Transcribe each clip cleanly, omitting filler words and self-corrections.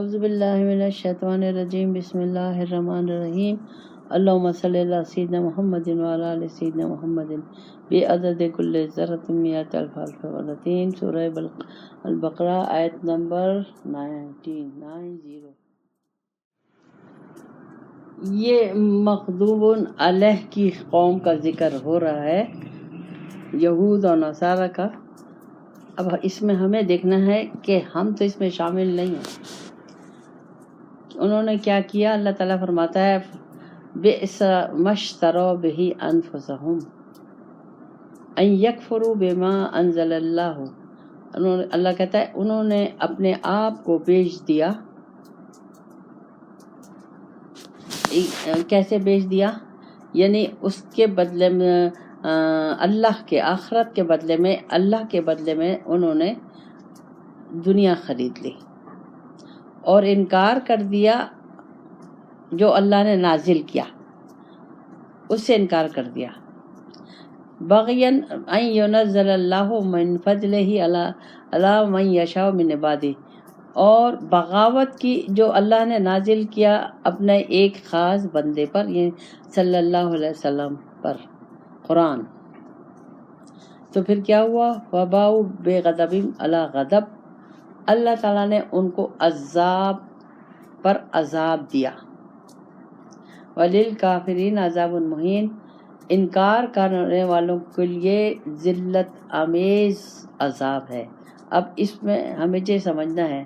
اعوذ باللہ من الشیطان الرجیم بسم اللہ الرحمن الرحیم اللہم صلی اللہ سیدنا محمد وعلی آل سیدنا محمد بعدد کل ذرۃ مئات الف الف ولتین سورہ البقرہ آیت نمبر 90۔ یہ مغضوب علیہ کی قوم کا ذکر ہو رہا ہے، یہود اور نصارہ کا۔ اب اس میں ہمیں دیکھنا ہے کہ ہم تو اس میں شامل نہیں ہیں۔ انہوں نے کیا کیا؟ اللہ تعالیٰ فرماتا ہے بئس ما اشتروا بہ انفسہم ان یکفروا بما انزل اللہ۔ اللہ کہتا ہے انہوں نے اپنے آپ کو بیچ دیا۔ کیسے بیچ دیا؟ یعنی اس کے بدلے میں اللہ کے آخرت کے بدلے میں، اللہ کے بدلے میں انہوں نے دنیا خرید لی اور انکار کر دیا جو اللہ نے نازل کیا، اس سے انکار کر دیا۔ بغین ان ینزل اللہ من فضلہ علی من یشاء من عبادہ، اور بغاوت کی جو اللہ نے نازل کیا اپنے ایک خاص بندے پر، یعنی صلی اللہ علیہ وسلم پر، قرآن۔ تو پھر کیا ہوا؟ وباؤ بغضب علی غضب، اللہ تعالیٰ نے ان کو عذاب پر عذاب دیا۔ وللکافرین عذاب مہین، انکار کرنے والوں کے لیے ذلت آمیز عذاب ہے۔ اب اس میں ہمیں یہ سمجھنا ہے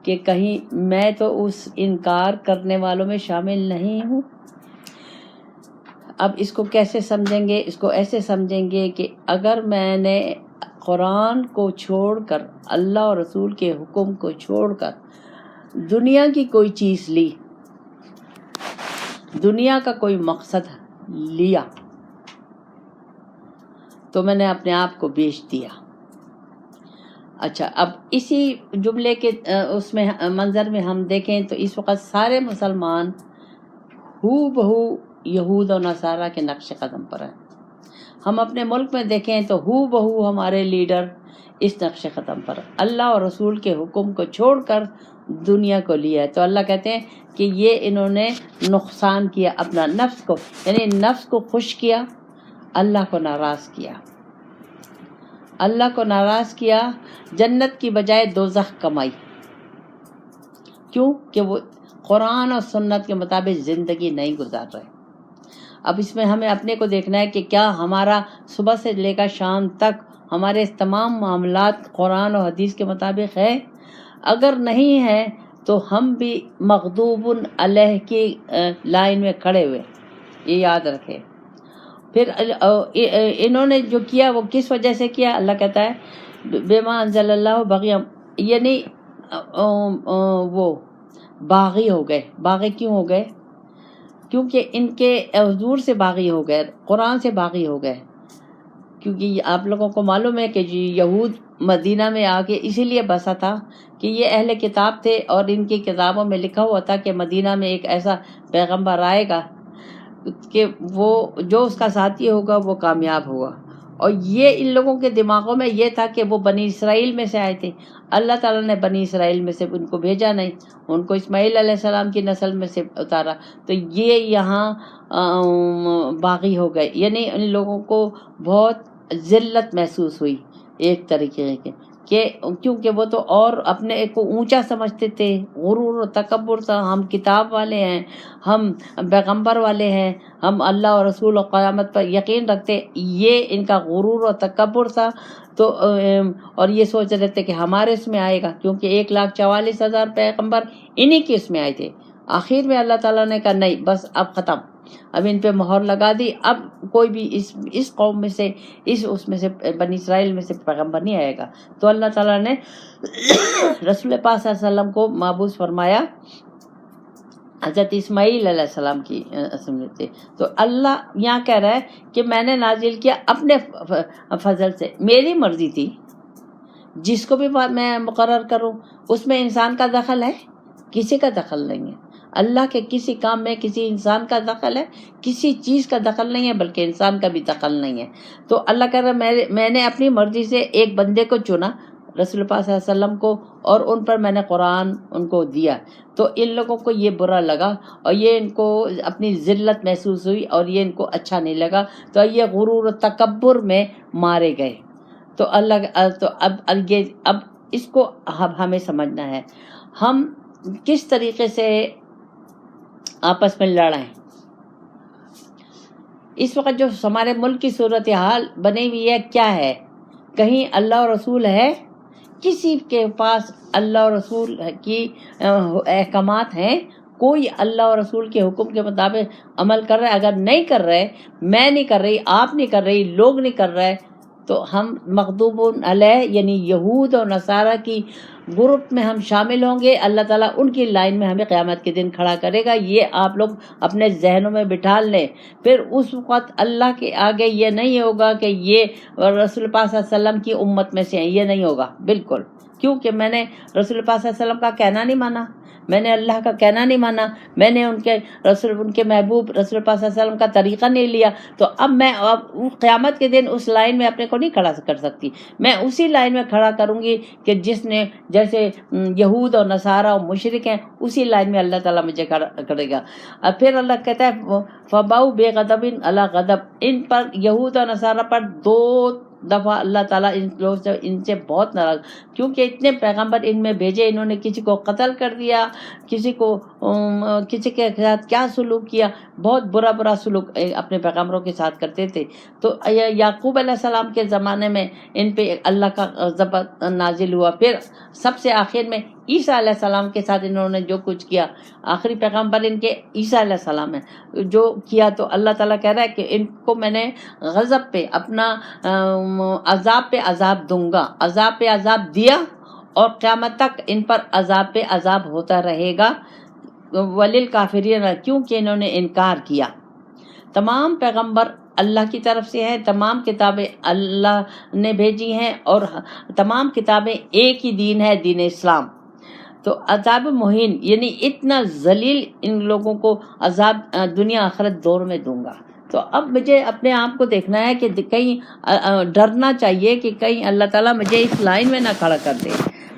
کہ کہیں میں تو اس انکار کرنے والوں میں شامل نہیں ہوں۔ اب اس کو کیسے سمجھیں گے؟ اس کو ایسے سمجھیں گے کہ اگر میں نے قرآن کو چھوڑ کر، اللہ اور رسول کے حکم کو چھوڑ کر دنیا کی کوئی چیز لی، دنیا کا کوئی مقصد لیا، تو میں نے اپنے آپ کو بیچ دیا۔ اچھا، اب اسی جملے کے اس میں منظر میں ہم دیکھیں تو اس وقت سارے مسلمان ہو بہو یہود و نصارہ کے نقش قدم پر ہیں۔ ہم اپنے ملک میں دیکھیں تو ہو بہو ہمارے لیڈر اس نقش قدم پر اللہ اور رسول کے حکم کو چھوڑ کر دنیا کو لیا ہے۔ تو اللہ کہتے ہیں کہ یہ انہوں نے نقصان کیا اپنا نفس کو، یعنی نفس کو خوش کیا، اللہ کو ناراض کیا۔ اللہ کو ناراض کیا، جنت کی بجائے دوزخ کمائی۔ کیوں؟ کہ وہ قرآن اور سنت کے مطابق زندگی نہیں گزار رہے۔ اب اس میں ہمیں اپنے کو دیکھنا ہے کہ کیا ہمارا صبح سے لے کر شام تک ہمارے تمام معاملات قرآن اور حدیث کے مطابق ہے؟ اگر نہیں ہے تو ہم بھی مغضوب علیہ کی لائن میں کھڑے ہوئے، یہ یاد رکھیں۔ پھر انہوں نے جو کیا وہ کس وجہ سے کیا؟ اللہ کہتا ہے بما انزل اللہ بغیم، یعنی وہ باغی ہو گئے۔ باغی کیوں ہو گئے؟ کیونکہ ان کے حضور سے باغی ہو گئے، قرآن سے باغی ہو گئے۔ کیونکہ آپ لوگوں کو معلوم ہے کہ یہود مدینہ میں آ کے اسی لیے بسا تھا کہ یہ اہل کتاب تھے اور ان کی کتابوں میں لکھا ہوا تھا کہ مدینہ میں ایک ایسا پیغمبر آئے گا کہ وہ جو اس کا ساتھی ہوگا وہ کامیاب ہوگا۔ اور یہ ان لوگوں کے دماغوں میں یہ تھا کہ وہ بنی اسرائیل میں سے آئے تھے، اللہ تعالیٰ نے بنی اسرائیل میں سے ان کو بھیجا نہیں، ان کو اسماعیل علیہ السلام کی نسل میں سے اتارا۔ تو یہ یہاں باغی ہو گئے، یعنی ان لوگوں کو بہت ذلت محسوس ہوئی ایک طریقے کی، کہ کیونکہ وہ تو اور اپنے کو اونچا سمجھتے تھے، غرور و تکبر تھا، ہم کتاب والے ہیں، ہم پیغمبر والے ہیں، ہم اللہ اور رسول و قیامت پر یقین رکھتے، یہ ان کا غرور و تکبر تھا۔ تو اور یہ سوچ رہے تھے کہ ہمارے اس میں آئے گا، کیونکہ 1,44,000 پیغمبر انہی کے اس میں آئے تھے۔ آخر میں اللہ تعالیٰ نے کہا نہیں، بس اب ختم، اب ان پہ مہر لگا دی، اب کوئی بھی اس قوم میں سے، اس میں سے بنی اسرائیل میں سے پیغمبر نہیں آئے گا۔ تو اللہ تعالیٰ نے رسول پاک صلی اللہ علیہ وسلم کو مابعوث فرمایا حضرت اسماعیل علیہ السلام کی اسمبلی تھے۔ تو اللہ یہاں کہہ رہا ہے کہ میں نے نازل کیا اپنے فضل سے، میری مرضی تھی، جس کو بھی میں مقرر کروں اس میں انسان کا دخل ہے؟ کسی کا دخل نہیں ہے۔ اللہ کے کسی کام میں کسی انسان کا دخل ہے؟ کسی چیز کا دخل نہیں ہے، بلکہ انسان کا بھی دخل نہیں ہے۔ تو اللہ کہہ رہا ہے میں نے اپنی مرضی سے ایک بندے کو چنا، رسول پاک صلی اللہ علیہ وسلم کو، اور ان پر میں نے قرآن ان کو دیا. تو ان لوگوں کو یہ برا لگا اور یہ ان کو اپنی ذلت محسوس ہوئی اور یہ ان کو اچھا نہیں لگا، تو یہ غرور و تکبر میں مارے گئے. تو اب اس کو ہمیں سمجھنا ہے ہم کس طریقے سے آپس میں لڑیں. اس وقت جو ہمارے ملک کی صورتحال بنی ہوئی ہے کیا ہے؟ کہیں اللہ اور رسول ہے؟ کسی کے پاس اللہ اور رسول کی احکامات ہیں؟ کوئی اللہ اور رسول کے حکم کے مطابق عمل کر رہا ہے؟ اگر نہیں کر رہے، میں نہیں کر رہی، آپ نہیں کر رہی، لوگ نہیں کر رہے، تو ہم مغضوب علیہ یعنی یہود اور نصارہ کی گروپ میں ہم شامل ہوں گے. اللہ تعالیٰ ان کی لائن میں ہمیں قیامت کے دن کھڑا کرے گا. یہ آپ لوگ اپنے ذہنوں میں بٹھا لیں. پھر اس وقت اللہ کے آگے یہ نہیں ہوگا کہ یہ رسول پاک صلی اللہ علیہ وسلم کی امت میں سے ہیں، یہ نہیں ہوگا بالکل. کیونکہ میں نے رسول پاک صلی اللہ علیہ وسلم کا کہنا نہیں مانا، میں نے اللہ کا کہنا نہیں مانا، میں نے ان کے محبوب رسول پاک صلی اللہ علیہ وسلم کا طریقہ نہیں لیا. تو اب میں قیامت کے دن اس لائن میں اپنے کو نہیں کھڑا کر سکتی. میں اسی لائن میں کھڑا کروں گی کہ جس نے جیسے یہود اور نصارہ اور مشرک ہیں، اسی لائن میں اللہ تعالیٰ مجھے کھڑا کرے گا. اور پھر اللہ کہتا ہے فَبَاءُوا بِغَضَبٍ عَلَىٰ غَضَبٍ. ان پر یہود اور نصارہ پر 2 دفعہ اللہ تعالیٰ ان سے بہت ناراض، کیونکہ اتنے پیغمبر ان میں بھیجے، انہوں نے کسی کو قتل کر دیا، کسی کے ساتھ کیا سلوک کیا، بہت برا سلوک اپنے پیغمبروں کے ساتھ کرتے تھے. تو یعقوب علیہ السلام کے زمانے میں ان پہ اللہ کا غضب نازل ہوا. پھر سب سے آخر میں عیسیٰ علیہ السلام کے ساتھ انہوں نے جو کچھ کیا، آخری پیغمبر ان کے عیسیٰ علیہ السلام ہے، جو کیا تو اللہ تعالیٰ کہہ رہا ہے کہ ان کو میں نے غضب پہ اپنا عذاب پہ عذاب دوں گا. عذاب پہ عذاب دیا اور قیامت تک ان پر عذاب پہ عذاب ہوتا رہے گا. وللکافرین، کیونکہ انہوں نے انکار کیا. تمام پیغمبر اللہ کی طرف سے ہیں، تمام کتابیں اللہ نے بھیجی ہیں، اور تمام کتابیں ایک ہی دین ہے، دین اسلام. تو عذاب مہین یعنی اتنا ذلیل ان لوگوں کو عذاب دنیا آخرت دور میں دوں گا. تو اب مجھے اپنے آپ کو دیکھنا ہے کہ کہیں ڈرنا چاہیے کہ کہیں اللہ تعالیٰ مجھے اس لائن میں نہ کھڑا کر دے،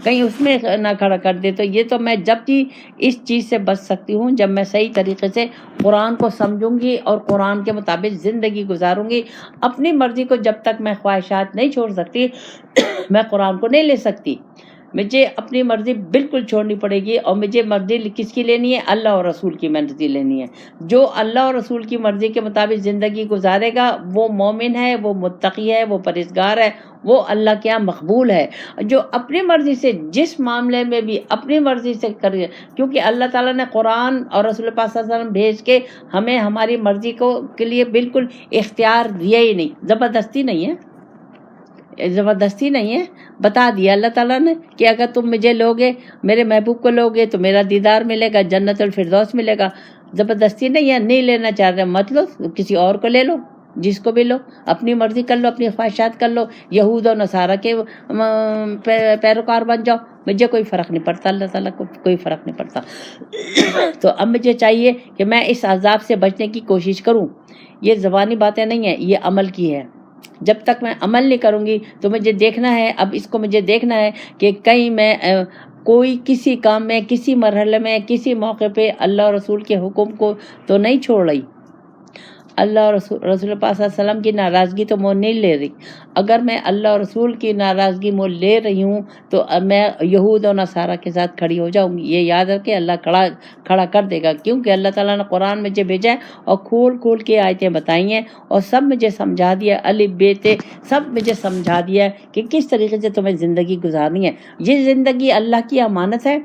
کہیں اس میں نہ کھڑا کر دے. تو یہ تو میں جب بھی اس چیز سے بچ سکتی ہوں جب میں صحیح طریقے سے قرآن کو سمجھوں گی اور قرآن کے مطابق زندگی گزاروں گی. اپنی مرضی کو جب تک میں خواہشات نہیں چھوڑ سکتی میں قرآن کو نہیں لے سکتی. مجھے اپنی مرضی بالکل چھوڑنی پڑے گی، اور مجھے مرضی کس کی لینی ہے؟ اللہ اور رسول کی مرضی لینی ہے. جو اللہ اور رسول کی مرضی کے مطابق زندگی گزارے گا وہ مومن ہے، وہ متقی ہے، وہ پرہیزگار ہے، وہ اللہ کے یہاں مقبول ہے. جو اپنی مرضی سے جس معاملے میں بھی اپنی مرضی سے کرے، کیونکہ اللہ تعالیٰ نے قرآن اور رسول پاک صلی اللہ علیہ وسلم بھیج کے ہمیں ہماری مرضی کے لیے بالکل اختیار دیا ہی نہیں. زبردستی نہیں ہے، زبردستی نہیں ہے، بتا دیا اللہ تعالیٰ نے کہ اگر تم مجھے لوگے، میرے محبوب کو لوگے تو میرا دیدار ملے گا، جنت الفردوس ملے گا. زبردستی نہیں ہے. نہیں لینا چاہ رہے مت لو، کسی اور کو لے لو، جس کو بھی لو، اپنی مرضی کر لو، اپنی خواہشات کر لو، یہود اور نصارہ کے پیروکار بن جاؤ، مجھے کوئی فرق نہیں پڑتا، اللہ تعالیٰ کو کوئی فرق نہیں پڑتا. تو اب مجھے چاہیے کہ میں اس عذاب سے بچنے کی کوشش کروں. یہ زبانی باتیں نہیں ہیں، یہ عمل کی ہے. جب تک میں عمل نہیں کروں گی تو مجھے دیکھنا ہے، اب اس کو مجھے دیکھنا ہے کہ کہیں میں کوئی کسی کام میں، کسی مرحلے میں، کسی موقع پہ اللہ اور رسول کے حکم کو تو نہیں چھوڑ رہی. اللہ اور رسول پاک صلی اللہ علیہ وسلم کی ناراضگی تو مول نہیں لے رہی. اگر میں اللہ اور رسول کی ناراضگی مول لے رہی ہوں تو میں یہود اور نصارہ کے ساتھ کھڑی ہو جاؤں گی. یہ یاد رکھے، اللہ کھڑا کر دے گا، کیونکہ اللہ تعالیٰ نے قرآن مجھے بھیجا ہے اور کھول کے آیتیں بتائی ہیں اور سب مجھے سمجھا دیا، الف ب ت سب مجھے سمجھا دیا کہ کس طریقے سے تمہیں زندگی گزارنی ہے. یہ زندگی اللہ کی امانت ہے.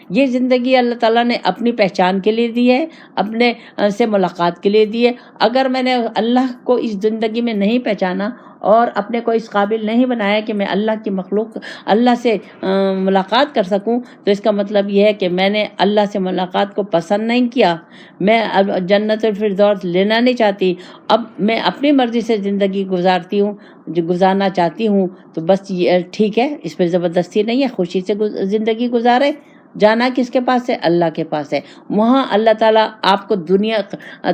یہ زندگی اللہ تعالیٰ نے اپنی پہچان کے لیے دی ہے، اپنے سے ملاقات کے لیے دی ہے. اگر میں نے اللہ کو اس زندگی میں نہیں پہچانا اور اپنے کو اس قابل نہیں بنایا کہ میں اللہ کی مخلوق، اللہ سے ملاقات کر سکوں، تو اس کا مطلب یہ ہے کہ میں نے اللہ سے ملاقات کو پسند نہیں کیا. میں جنت الفردوس لینا نہیں چاہتی. اب میں اپنی مرضی سے زندگی گزارتی ہوں، جو گزارنا چاہتی ہوں. تو بس یہ ٹھیک ہے، اس پہ زبردستی نہیں ہے، خوشی سے زندگی گزارے. جانا کس کے پاس ہے؟ اللہ کے پاس ہے. وہاں اللہ تعالیٰ آپ کو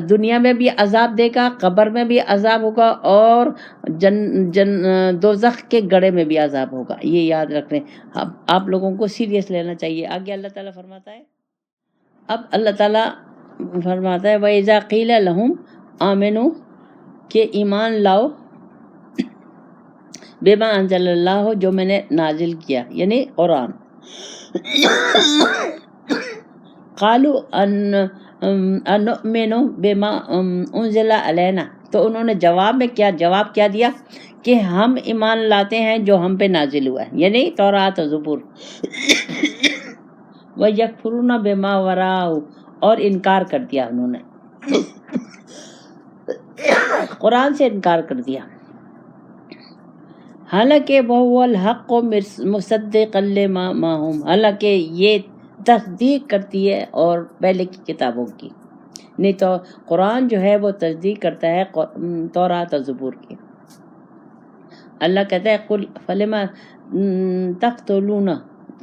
دنیا میں بھی عذاب دے گا، قبر میں بھی عذاب ہوگا، اور دوزخ کے گڑھے میں بھی عذاب ہوگا. یہ یاد رکھ لیں. اب آپ لوگوں کو سیریس لینا چاہیے. آگے اللہ تعالیٰ فرماتا ہے، اب اللہ تعالیٰ فرماتا ہے وَإِذَا قِيلَ لَهُمْ آمِنُوا کہ ایمان لاؤ بما انزل اللہ جو میں نے نازل کیا، یعنی قرآن. قالوا انؤمن بما انزل علینا، تو انہوں نے جواب کیا دیا کہ ہم ایمان لاتے ہیں جو ہم پہ نازل ہوا ہے، یعنی تورات و زبور. وَيَكْفُرُونَ بِمَا وَرَاءَهُ، اور انکار کر دیا انہوں نے، قرآن سے انکار کر دیا. حالانکہ وَهُوَ الْحَقُّ مُصَدِّقًا لِمَا مَعَهُمْ، حالانکہ یہ تصدیق کرتی ہے اور پہلے کی کتابوں کی. نہیں تو قرآن جو ہے وہ تصدیق کرتا ہے تورات و زبور کی. اللہ کہتا ہے قُلْ فَلِمَ تَقْتُلُونَ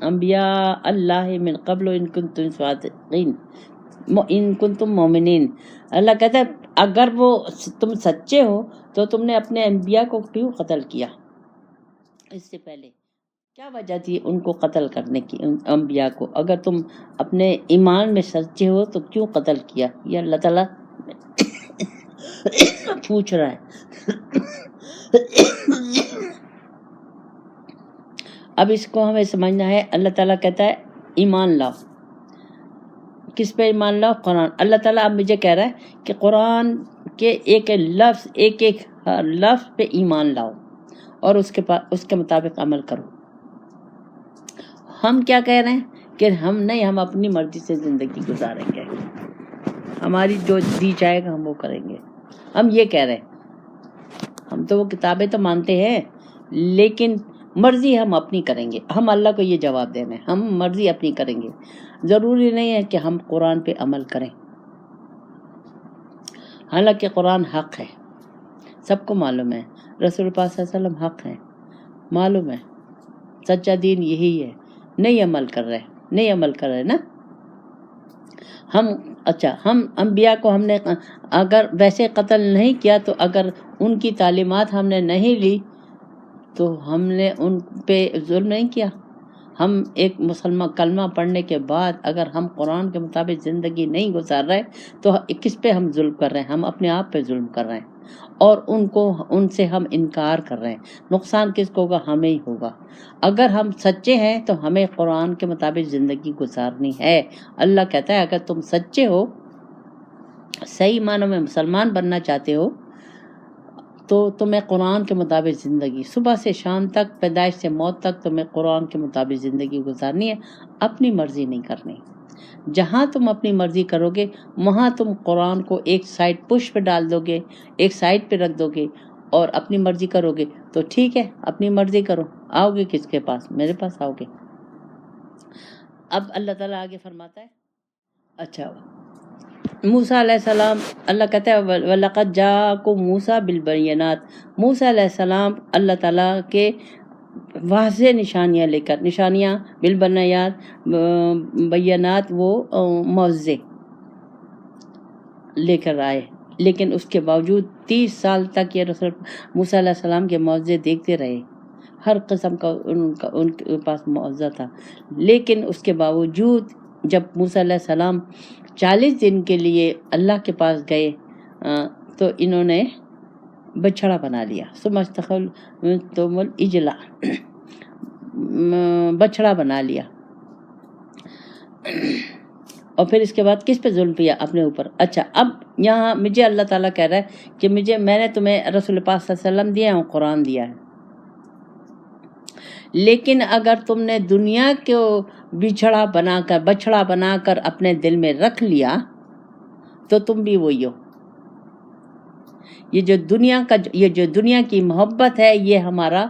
انبیاء اللہ من قبل ان کنتم صادقین ان کنتم مومنین. اللہ کہتا ہے اگر وہ تم سچے ہو تو تم نے اپنے انبیاء کو کیوں قتل کیا؟ اس سے پہلے کیا وجہ تھی ان کو قتل کرنے کی، ان انبیاء کو؟ اگر تم اپنے ایمان میں سچے ہو تو کیوں قتل کیا؟ یہ اللہ تعالیٰ پوچھ رہا ہے. اب اس کو ہمیں سمجھنا ہے. اللہ تعالیٰ کہتا ہے ایمان لاؤ. کس پہ ایمان لاؤ؟ قرآن. اللہ تعالیٰ اب مجھے کہہ رہا ہے کہ قرآن کے ایک لفظ پہ ایمان لاؤ اور اس کے مطابق عمل کرو. ہم کیا کہہ رہے ہیں کہ ہم اپنی مرضی سے زندگی گزاریں گے، ہماری جو دی جائے گا ہم وہ کریں گے. ہم یہ کہہ رہے ہیں، ہم تو وہ کتابیں تو مانتے ہیں لیکن مرضی ہم اپنی کریں گے. ہم اللہ کو یہ جواب دے رہے ہیں، ہم مرضی اپنی کریں گے. ضروری نہیں ہے کہ ہم قرآن پہ عمل کریں، حالانکہ قرآن حق ہے، سب کو معلوم ہے. رسول پاک صلی اللہ علیہ وسلم حق ہیں، معلوم ہے، سچا دین یہی ہے. نہیں عمل کر رہے نا ہم انبیاء کو ہم نے اگر ویسے قتل نہیں کیا تو اگر ان کی تعلیمات ہم نے نہیں لی تو ہم نے ان پہ ظلم نہیں کیا. ہم ایک مسلمان کلمہ پڑھنے کے بعد اگر ہم قرآن کے مطابق زندگی نہیں گزار رہے تو کس پہ ہم ظلم کر رہے ہیں؟ ہم اپنے آپ پہ ظلم کر رہے ہیں اور ان سے ہم انکار کر رہے ہیں. نقصان کس کو ہوگا؟ ہمیں ہی ہوگا. اگر ہم سچے ہیں تو ہمیں قرآن کے مطابق زندگی گزارنی ہے. اللہ کہتا ہے اگر تم سچے ہو، صحیح معنوں میں مسلمان بننا چاہتے ہو تو تمہیں قرآن کے مطابق زندگی صبح سے شام تک، پیدائش سے موت تک تمہیں قرآن کے مطابق زندگی گزارنی ہے، اپنی مرضی نہیں کرنی. جہاں تم اپنی مرضی کرو گے وہاں تم قرآن کو ایک سائڈ پش پہ ڈال دو گے، ایک سائڈ پہ رکھ دو گے اور اپنی مرضی کرو گے تو ٹھیک ہے، اپنی مرضی کرو. آؤ گے کس کے پاس؟ میرے پاس آؤ گے. اب اللہ تعالیٰ آگے فرماتا ہے، اچھا موسیٰ علیہ السلام، اللہ کہتا ہے وَلَقَدْ جَاءَكُم مُوسَىٰ بِالْبَيِّنَاتِ. موسیٰ علیہ السلام اللہ تعالیٰ کے واضح نشانیاں لے کر، نشانیاں بینات وہ معجزے لے کر آئے، لیکن اس کے باوجود 30 سال تک یہ رسول موسیٰ علیہ السلام کے معجزے دیکھتے رہے. ہر قسم کا ان کے پاس معجزہ تھا، لیکن اس کے باوجود جب موسیٰ علیہ السلام 40 دن کے لیے اللہ کے پاس گئے تو انہوں نے بچھڑا بنا لیا. ثم استخلفتم العجل، بچھڑا بنا لیا. اور پھر اس کے بعد کس پہ ظلم کیا؟ اپنے اوپر. اچھا اب یہاں مجھے اللہ تعالیٰ کہہ رہا ہے کہ میں نے تمہیں رسول پاک صلی اللہ علیہ وسلم دیا ہے، قرآن دیا ہے، لیکن اگر تم نے دنیا کو بچھڑا بنا کر اپنے دل میں رکھ لیا تو تم بھی وہی ہو. یہ جو دنیا کی محبت ہے یہ ہمارا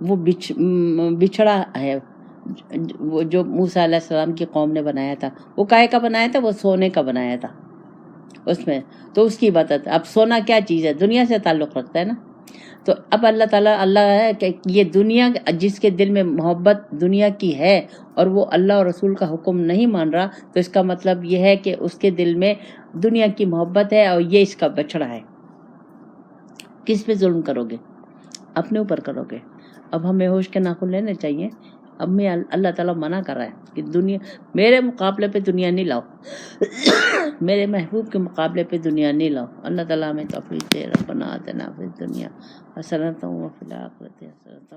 وہ بچھڑا ہے وہ جو موسیٰ علیہ السلام کی قوم نے بنایا تھا. وہ کائے کا بنایا تھا؟ وہ سونے کا بنایا تھا اس میں. تو اس کی عبادت. اب سونا کیا چیز ہے؟ دنیا سے تعلق رکھتا ہے نا. تو اب اللہ ہے کہ یہ دنیا جس کے دل میں محبت دنیا کی ہے اور وہ اللہ اور رسول کا حکم نہیں مان رہا، تو اس کا مطلب یہ ہے کہ اس کے دل میں دنیا کی محبت ہے اور یہ اس کا بچڑا ہے۔ کس پہ ظلم کرو گے؟ اپنے اوپر کرو گے۔ اب ہمیں ہوش کے ناخن لینے چاہیے۔ اب میں اللہ تعالیٰ منع کر رہا ہے کہ دنیا میرے مقابلے پہ دنیا نہیں لاؤ، میرے محبوب کے مقابلے پہ دنیا نہیں لاؤ۔ اللہ تعالیٰ ہمیں توفیق دے۔ ربنا آتنا فی الدنیا حسنۃ وفی الآخرۃ حسنۃ